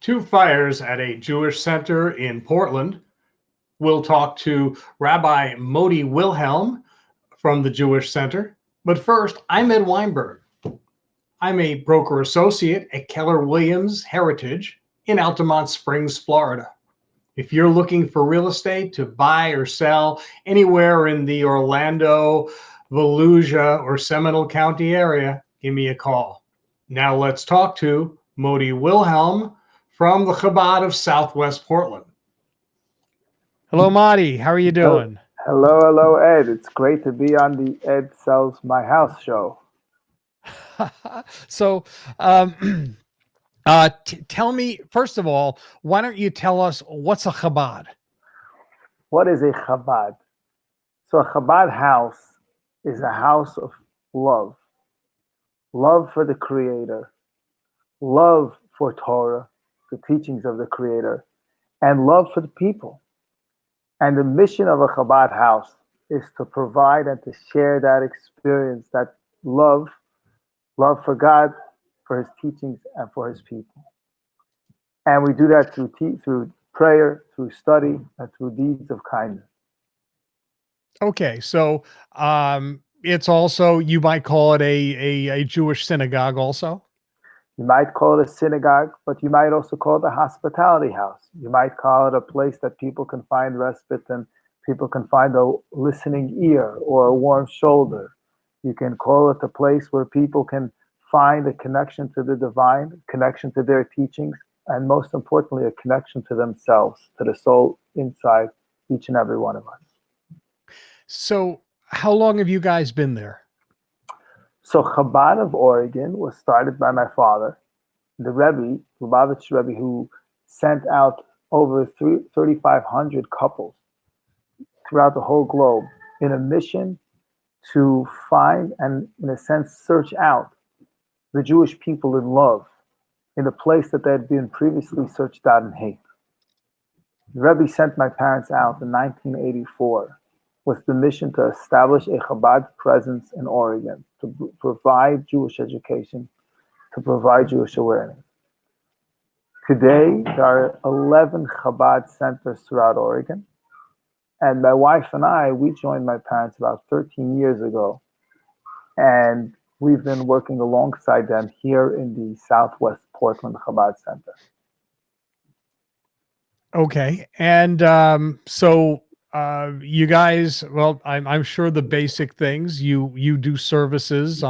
Two fires at a Jewish center in Portland. We'll talk to Rabbi Motti Wilhelm from the Jewish Center. But first, I'm Ed Weinberg. I'm a broker associate at Keller Williams Heritage in Altamont Springs, Florida. If you're looking for real estate to buy or sell anywhere in the Orlando, Volusia, or Seminole County area, give me a call. Now let's talk to Motti Wilhelm from the Chabad of Southwest Portland. Hello, Motti. How are you doing? Hello, Ed. It's great to be on the Ed Sells My House show. So, tell me, first of all, why don't you tell us what's a Chabad? What is a Chabad? So a Chabad house is a house of love. Love for the Creator, love for Torah, the teachings of the Creator, and love for the people. And the mission of a Chabad house is to provide and to share that experience, that love for God, for His teachings, and for His people. And we do that through prayer, through study, and through deeds of kindness. Okay, so it's also, you might call it a Jewish synagogue also? You might call it a synagogue, but you might also call it a hospitality house. You might call it a place that people can find respite and people can find a listening ear or a warm shoulder. You can call it a place where people can find a connection to the divine, a connection to their teachings, and most importantly, a connection to themselves, to the soul inside each and every one of us. So how long have you guys been there? So Chabad of Oregon was started by my father, the Rebbe, Lubavitch Rebbe, who sent out over 3,500 couples throughout the whole globe in a mission to find and, in a sense, search out the Jewish people in love in a place that they had been previously searched out in hate. The Rebbe sent my parents out in 1984 with the mission to establish a Chabad presence in Oregon, to provide Jewish education, to provide Jewish awareness. Today, there are 11 Chabad centers throughout Oregon. And my wife and I, we joined my parents about 13 years ago. And we've been working alongside them here in the Southwest Portland Chabad Center. Okay. And so you guys, well, I'm sure the basic things you do services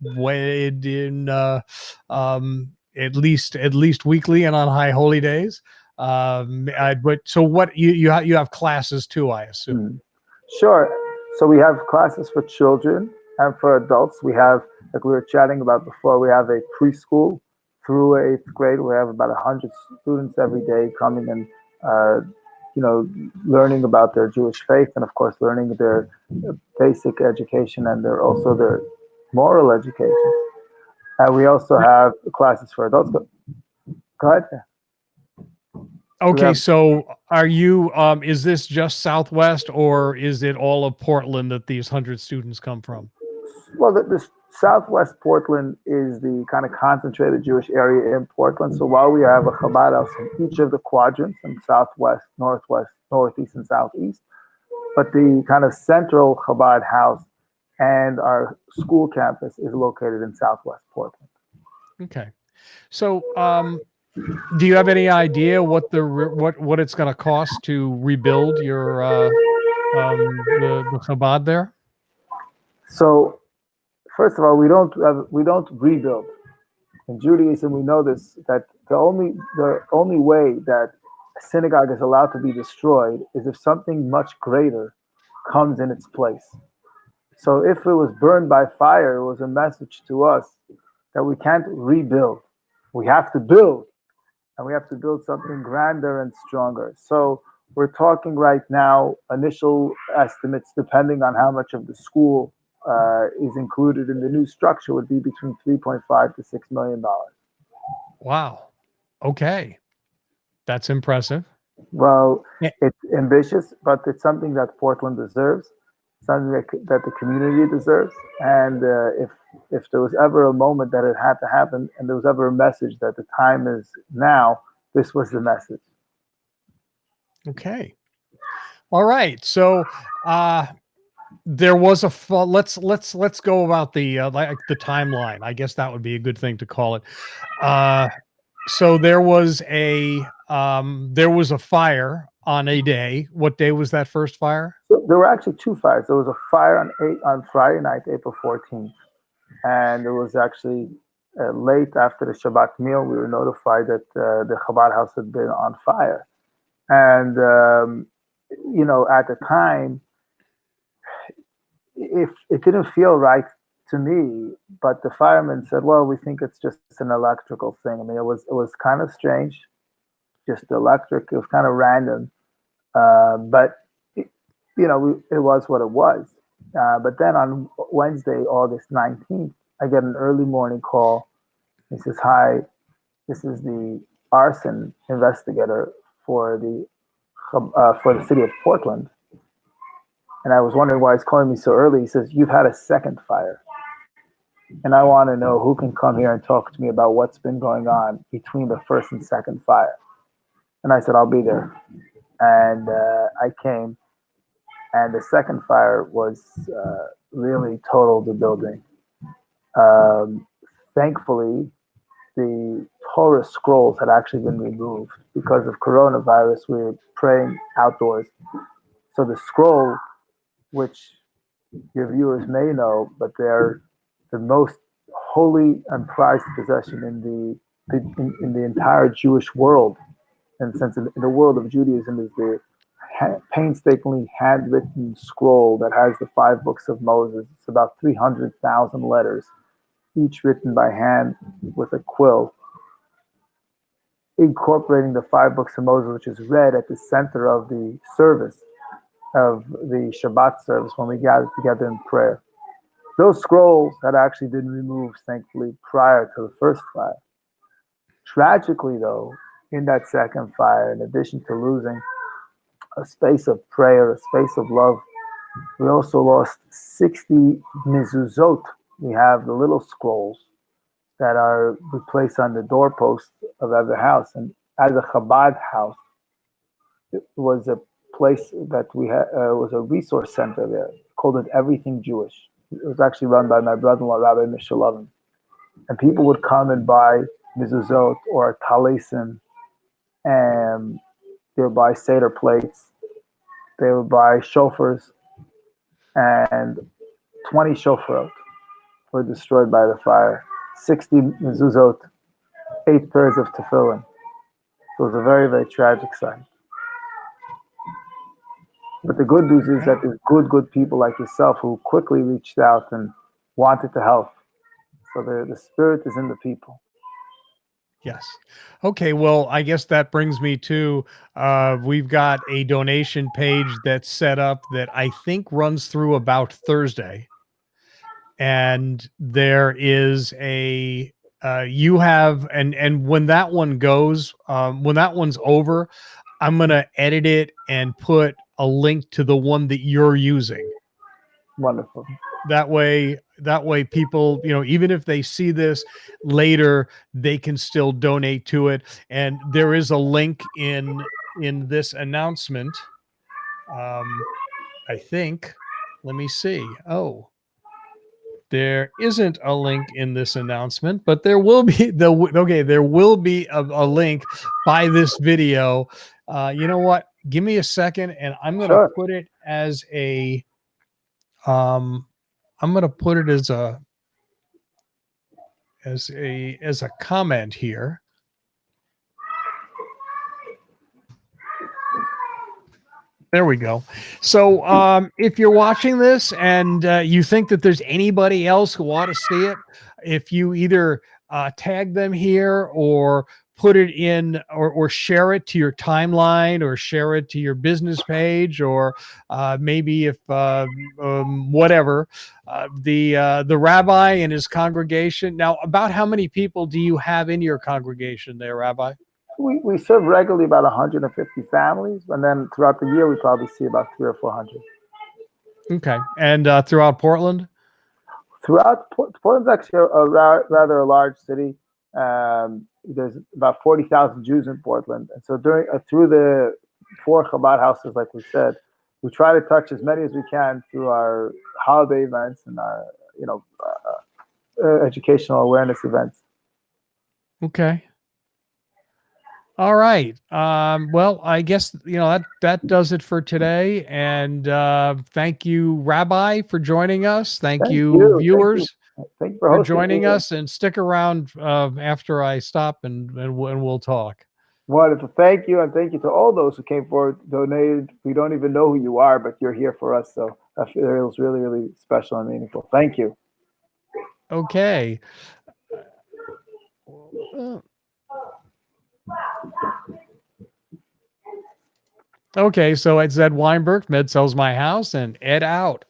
weighed in at least weekly and on high holy days. But so what you have classes too, I assume. Sure. So we have classes for children and for adults. We have, like we were chatting about before, we have a preschool through 8th grade. We have about 100 students every day coming and learning about their Jewish faith, and of course learning their basic education and their moral education. And we also have classes for adults. Go ahead. Okay, so are you, is this just Southwest or is it all of Portland that these 100 students come from? Well, the Southwest Portland is the kind of concentrated Jewish area in Portland. So while we have a Chabad house in each of the quadrants, in Southwest, Northwest, Northeast, and Southeast, but the kind of central Chabad house and our school campus is located in Southwest Portland. Okay. So, do you have any idea what what it's going to cost to rebuild your the Chabad there? So, first of all, we don't rebuild. In Judaism, we know this, that the only way that a synagogue is allowed to be destroyed is if something much greater comes in its place. So if it was burned by fire, it was a message to us that we can't rebuild. We have to build, and we have to build something grander and stronger. So we're talking right now, initial estimates, depending on how much of the school is included in the new structure, would be between $3.5 to $6 million. Wow. Okay. That's impressive. Well, it's ambitious, but it's something that Portland deserves, something that the community deserves. And if there was ever a moment that it had to happen, and there was ever a message that the time is now, this was the message. Okay. All right. So there was let's go about the like the timeline. I guess that would be a good thing to call it. So there was a fire on a day. What day was that first fire? So there were actually two fires. There was a fire on Friday night, April 14th, and it was actually late after the Shabbat meal. We were notified that the Chabad house had been on fire, and at the time, if it didn't feel right to me, but the firemen said, "Well, we think it's just an electrical thing." I mean, it was kind of strange, just electric. It was kind of random, but it was what it was. But then on Wednesday, August 19th, I get an early morning call. He says, "Hi, this is the arson investigator for the city of Portland." And I was wondering why he's calling me so early. He says, "You've had a second fire. And I want to know who can come here and talk to me about what's been going on between the first and second fire." And I said, "I'll be there." And I came. And the second fire was really totaled the building. Thankfully, the Torah scrolls had actually been removed because of coronavirus. We were praying outdoors. So the scroll, which your viewers may know, but they're the most holy and prized possession in the entire Jewish world. And since in the world of Judaism is the painstakingly handwritten scroll that has the 5 books of Moses. It's about 300,000 letters, each written by hand with a quill, incorporating the 5 books of Moses, which is read at the center of the service, of the Shabbat service when we gather together in prayer. Those scrolls had actually been removed, thankfully, prior to the first fire. Tragically, though, in that second fire, in addition to losing a space of prayer, a space of love, we also lost 60 mezuzot. We have the little scrolls that are placed on the doorpost of every house. And as a Chabad house, it was a place that we had, was a resource center there, called it Everything Jewish. It was actually run by my brother-in-law, Rabbi Motti. And people would come and buy mezuzot or talisim, and they would buy Seder plates, they would buy shofars, and 20 shofarot were destroyed by the fire, 60 mezuzot, 8 pairs of tefillin. So it was a very, very tragic sight. But the good news is that there's good people like yourself who quickly reached out and wanted to help. So the spirit is in the people. Yes. Okay. Well, I guess that brings me to, we've got a donation page that's set up that I think runs through about Thursday. And there is a, you have, and when that one goes, when that one's over, I'm going to edit it and put a link to the one that you're using. Wonderful. That way people, even if they see this later, they can still donate to it. And there is a link in this announcement. I think, let me see. Oh, there isn't a link in this announcement, but there will be there will be a link by this video. You know what? Give me a second and I'm going to put it as a, I'm going to put it as a comment here. There we go. So if you're watching this and you think that there's anybody else who ought to see it, if you either tag them here or put it in or share it to your timeline or share it to your business page, or maybe if whatever, the rabbi and his congregation. Now, about how many people do you have in your congregation there, Rabbi? We serve regularly about 150 families, and then throughout the year we probably see about 300 or 400. Okay, and throughout Portland? Throughout Portland's actually a rather a large city. there's about 40,000 Jews in Portland, and so through the 4 Chabad houses, like we said, we try to touch as many as we can through our holiday events and our educational awareness events. Okay. All right. Well, I guess that does it for today. And thank you, Rabbi, for joining us. Thank you, viewers, Thank you for hosting joining me. us. And stick around after I stop, and we'll talk. Wonderful. Thank you, and thank you to all those who came forward, donated. We don't even know who you are, but you're here for us. So that feels really, really special and meaningful. Thank you. Okay. Okay, so it's Ed Weinberg, Med Sells My House, and Ed out.